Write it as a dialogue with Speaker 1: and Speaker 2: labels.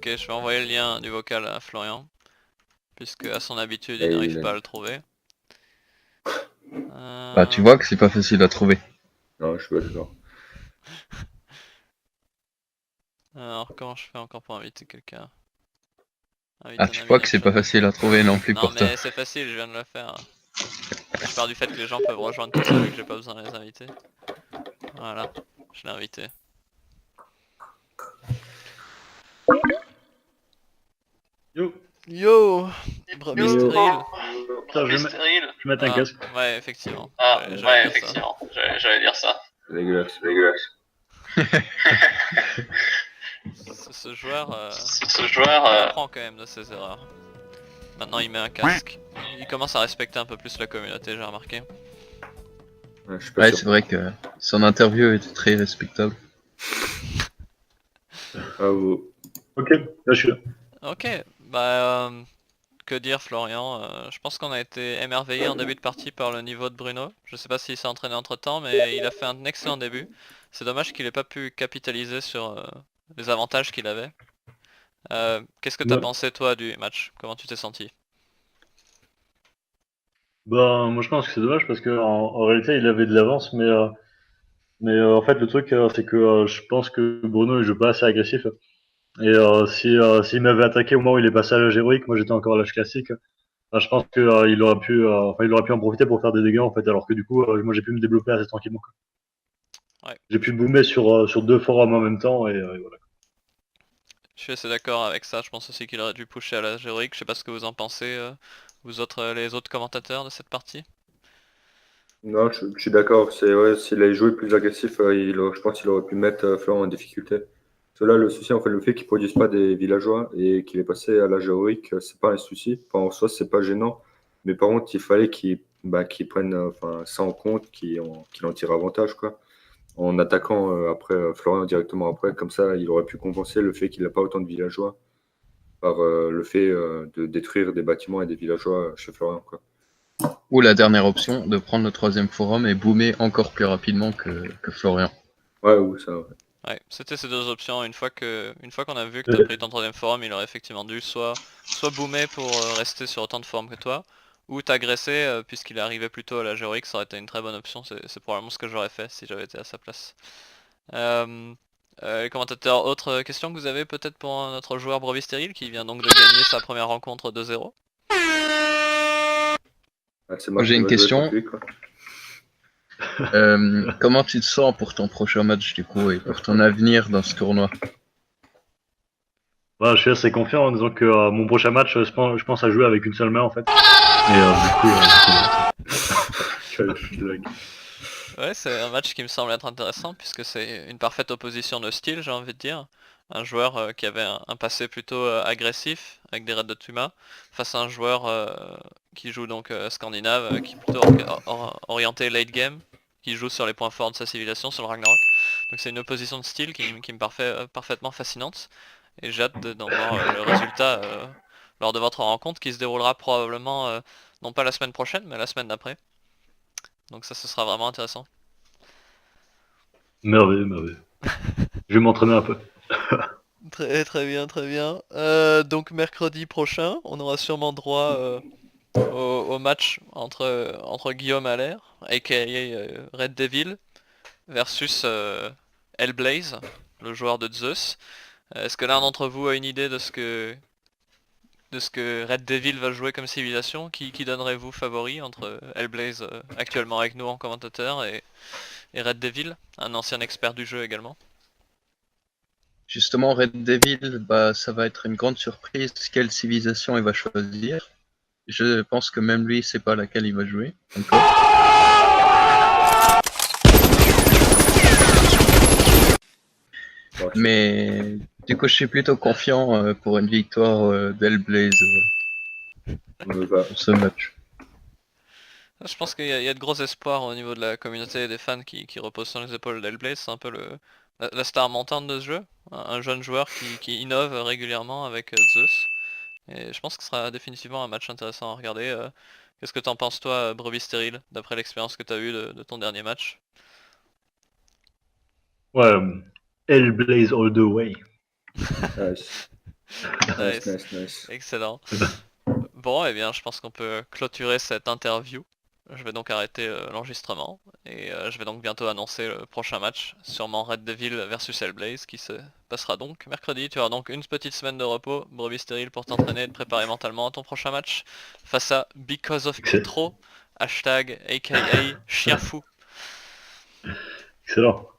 Speaker 1: Ok, je vais envoyer le lien du vocal à Florian, puisque à son habitude il
Speaker 2: Et
Speaker 1: n'arrive pas à le trouver.
Speaker 3: Bah, tu vois que c'est pas facile à trouver.
Speaker 2: Non, je suis pas d'accord.
Speaker 1: Alors comment je fais encore pour inviter quelqu'un?
Speaker 3: Ah,
Speaker 1: Invite un
Speaker 3: tu
Speaker 1: ami
Speaker 3: vois
Speaker 1: dans
Speaker 3: que
Speaker 1: le
Speaker 3: c'est
Speaker 1: chat.
Speaker 3: pas facile à trouver non plus
Speaker 1: Non
Speaker 3: pour toi.
Speaker 1: mais c'est facile, je viens de le faire. Je pars du fait que les gens peuvent rejoindre tout seuls et que j'ai pas besoin de les inviter. Voilà, je l'ai invité.
Speaker 4: Yo,
Speaker 1: Yo, brebis
Speaker 4: Yo.
Speaker 1: stérile.
Speaker 4: putain, je vais mettre un
Speaker 1: Ah,
Speaker 4: casque.
Speaker 1: ouais, effectivement.
Speaker 5: Ah,
Speaker 1: J'allais
Speaker 5: ouais,
Speaker 1: dire ça.
Speaker 5: effectivement, j'allais dire ça.
Speaker 2: C'est dégueulasse.
Speaker 1: Ce joueur
Speaker 5: Ce joueur,
Speaker 1: apprend quand même de ses erreurs. Maintenant il met un casque. Il commence à respecter un peu plus la communauté, j'ai remarqué.
Speaker 2: Ouais, je suis pas
Speaker 3: Ouais,
Speaker 2: sûr.
Speaker 3: c'est vrai que son interview était très respectable.
Speaker 2: Ah, vous...
Speaker 4: Ok, là je suis là.
Speaker 1: Ok, bah que dire Florian, je pense qu'on a été émerveillé en début de partie par le niveau de Bruno. Je sais pas s'il s'est entraîné entre temps, mais il a fait un excellent début. C'est dommage qu'il ait pas pu capitaliser sur les avantages qu'il avait. Qu'est-ce que t'as
Speaker 4: Ouais.
Speaker 1: pensé toi du match? Comment tu t'es senti?
Speaker 4: Bah, moi je pense que c'est dommage parce que en réalité il avait de l'avance, mais en fait le truc c'est que je pense que Bruno il joue pas assez agressif. Et s'il m'avait attaqué au moment où il est passé à l'âge héroïque, moi j'étais encore à l'âge classique. Enfin, je pense que il aurait pu en profiter pour faire des dégâts en fait, alors que du coup moi j'ai pu me développer assez tranquillement, quoi.
Speaker 1: Ouais,
Speaker 4: J'ai pu boomer sur deux forums en même temps et voilà.
Speaker 1: je suis assez d'accord avec ça. Je pense aussi qu'il aurait dû pusher à la héroïque. Je sais pas ce que vous en pensez, vous autres, les autres commentateurs de cette partie.
Speaker 2: Non, je suis d'accord. C'est ouais, s'il avait joué plus agressif, je pense qu'il aurait pu mettre Florent en difficulté. Parce que là, le souci, en fait, le fait qu'il produise pas des villageois et qu'il est passé à l'âge héroïque, c'est pas un souci. Enfin, en soi, c'est pas gênant. Mais par contre, il fallait qu'il prenne enfin, ça en compte, qu'il en tire avantage, quoi. En attaquant après Florian directement après, comme ça, il aurait pu compenser le fait qu'il n'a pas autant de villageois par le fait de détruire des bâtiments et des villageois chez Florian, quoi.
Speaker 3: Ou la dernière option, de prendre le troisième forum et boomer encore plus rapidement que Florian.
Speaker 2: Ouais, ou ça, ouais.
Speaker 1: Ouais, c'était ces deux options. Une fois qu'on a vu que t'as pris ton troisième forum, il aurait effectivement dû soit boomer pour rester sur autant de forums que toi, ou t'agresser puisqu'il est arrivé plus tôt à la Géorique, ça aurait été une très bonne option. C'est probablement ce que j'aurais fait si j'avais été à sa place. Euh, les commentateurs, autre question que vous avez peut-être pour notre joueur Brevis Stérile qui vient donc de gagner sa première rencontre 2-0.
Speaker 2: Ah, c'est
Speaker 3: Moi
Speaker 2: moi
Speaker 3: j'ai
Speaker 2: qui
Speaker 3: une
Speaker 2: va jouer contre
Speaker 3: question.
Speaker 2: lui, quoi.
Speaker 3: Comment tu te sens pour ton prochain match du coup et pour ton avenir dans ce tournoi?
Speaker 4: Voilà, je suis assez confiant en disant que mon prochain match, je pense à jouer avec une seule main en fait. Et je blague.
Speaker 1: Ouais, c'est un match qui me semble être intéressant puisque c'est une parfaite opposition de style, j'ai envie de dire. Un joueur qui avait un passé plutôt agressif avec des raids de Tuma face à un joueur qui joue donc scandinave qui est plutôt orienté late game, qui joue sur les points forts de sa civilisation, sur le Ragnarok. Donc c'est une opposition de style qui me parfaitement fascinante et j'ai hâte d'en voir le résultat lors de votre rencontre qui se déroulera probablement non pas la semaine prochaine mais la semaine d'après. Donc ça ce sera vraiment intéressant.
Speaker 4: Merveilleux, merveilleux. Je vais m'entraîner un peu.
Speaker 1: Très très bien, très bien. Donc mercredi prochain, on aura sûrement droit au match entre Guillaume Allaire, aka Red Devil, versus Hellblaze, le joueur de Zeus. Est-ce que l'un d'entre vous a une idée de ce que Red Devil va jouer comme civilisation? Qui donnerez-vous favori entre Hellblaze actuellement avec nous en commentateur et Red Devil, un ancien expert du jeu également?
Speaker 3: Justement, Red Devil, bah, ça va être une grande surprise quelle civilisation il va choisir. Je pense que même lui, sait pas laquelle il va jouer encore.
Speaker 2: Ouais,
Speaker 3: Mais du coup, je suis plutôt confiant pour une victoire d'Hellblaze
Speaker 2: va.
Speaker 3: pour ce match.
Speaker 1: Je pense qu'il y a de gros espoirs au niveau de la communauté et des fans qui reposent sur les épaules d'Hellblaze. C'est un peu la star montante de ce jeu. Un jeune joueur qui innove régulièrement avec Zeus. Et je pense que ce sera définitivement un match intéressant à regarder. Qu'est-ce que t'en penses toi, Brebis Stérile, d'après l'expérience que t'as eue de ton dernier match?
Speaker 4: Ouais, Hellblaze all the way.
Speaker 2: Ouais, Nice,
Speaker 1: Nice.
Speaker 2: nice.
Speaker 1: Excellent. Bon, eh bien, je pense qu'on peut clôturer cette interview. Je vais donc arrêter l'enregistrement et je vais donc bientôt annoncer le prochain match, sûrement Red Devil versus Hellblaze, qui se passera donc mercredi. Tu auras donc une petite semaine de repos, brebis stérile pour t'entraîner et te préparer mentalement à ton prochain match face à Because of Pietro, hashtag aka chien fou.
Speaker 4: Excellent.